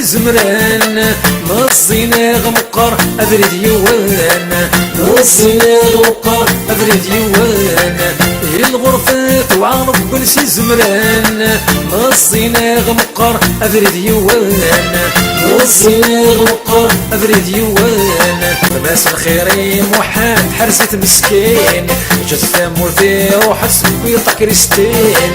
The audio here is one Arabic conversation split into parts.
زمران مصينا غمقر أبرد يوان مصينا غمقر أبرد يوان الغرفة وعرب كل شي زمران مصينا غمقر أبرد يوان مصينا غمقر أبرد يوان ماس الخيري موحد حرسة مسكين جات ثامور في روحت ويطا كريستين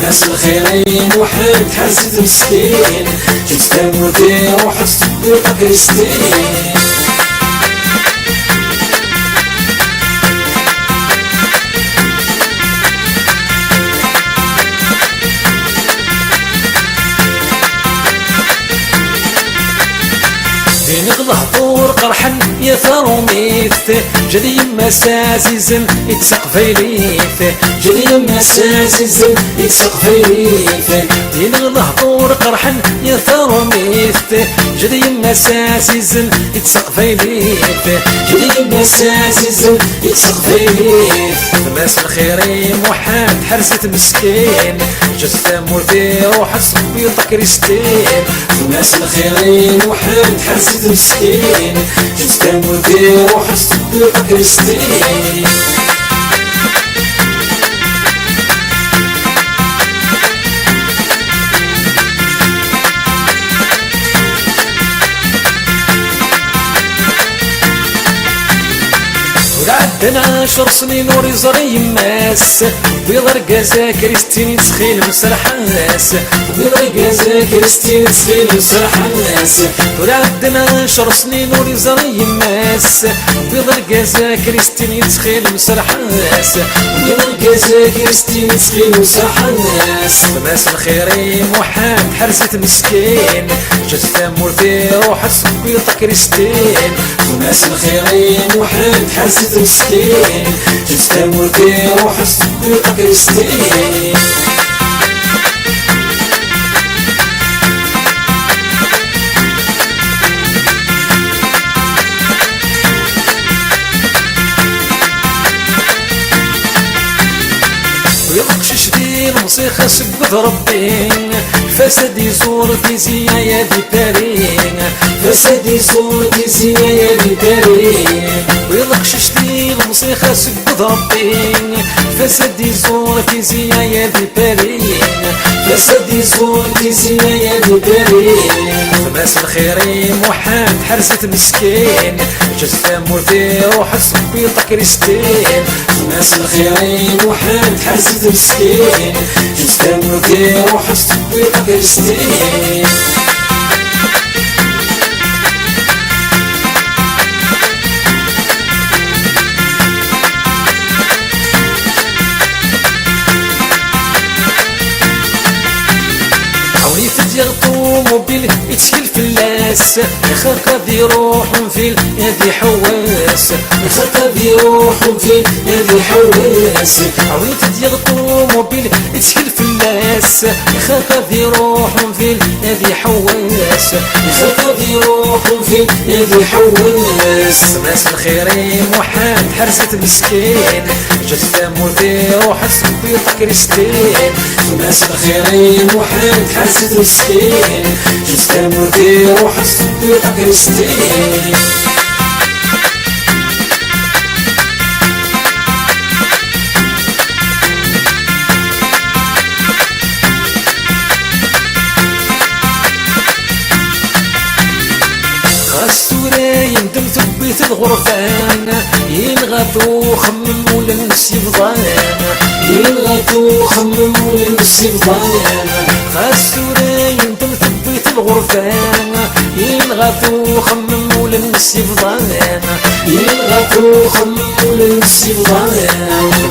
ماس الخيري موحد حرسة مسكين جات ثامور في روحت ويطا كريستين نغلح طور قرحا يا ثروميث جدي مسازيزن يتسقفيليث جدي مسازيزن يتسقفيليث نغلح طور قرحا يا ثروميث جدي مسازيزن يتسقفيليث جدي مسازيزن يتسقفيليث ماس الخيري موحد حرسة مسكين جات ثامور في روحت ويطا كريستين ماس الخيري موحد حرسة مسكين جات ثامور في روحت ويطا كريستين عدنا 10 سنين وريزري ماس بيض رقازا كريستين تسخيل مسرحاس بيض رقازا كريستين تسخيل مسرحاس عدنا 10 سنين وريزري ماس بيض رقازا كريستين تسخيل مسرحاس بيض رقازا كريستين تسخيل مسرحاس ماس الخيري موحد حرسة مسكين جات ثامور في روحت ويطا كريستين ماس الخيري موحد حرسة مسكين جات ثامور في روحت ويطا كريستين ويقشش دي الموسيقى سقط ربي فساد يزور في زيايا دي بارين فساد يزور في زيايا دي بارين ويقشش دي الموسيقى سقط ربي فساد يزور في زيايا دي بارين فساد يزور في زيايا دي بارين ماس الخيري موحد حرسة مسكين جات ثامور في روحت ويطا كريستين ماس الخيري موحد حرسة مسكين جات ثامور في روحت ويطا كريستين يغطو موبيل يتشكل فلاس يخاق ذي روح في هذي حواس يخاق ذي روح في هذي حواس عويت يغطو موبيل يتشكل فلاس يخاق ذي روح في هذي حواس يخاق ذي روح في هذي حواس ماس الخيري موحد حرسة مسكين جات ثامور في روحت ويطا كريستين ماس الخيري موحد حرسة مسكين جات ثامور في روحت ويطا كريستين يندم ثبت الغرفان ينغطو خمم ولنس يفضان ينغطو خمم ولنس يفضان خاسورة يندم ثبت الغرفان ينغطو خمم ولنس يفضان ينغطو خمم ولنس يفضان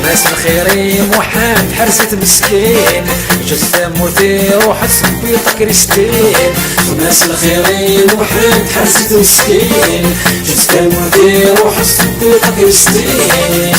ماس الخيري موحد حرسة مسكين جات ثامور في روحت ويطا كريستين ماس الخيري موحد حرسة مسكين جات ثامور في روحت ويطا كريستين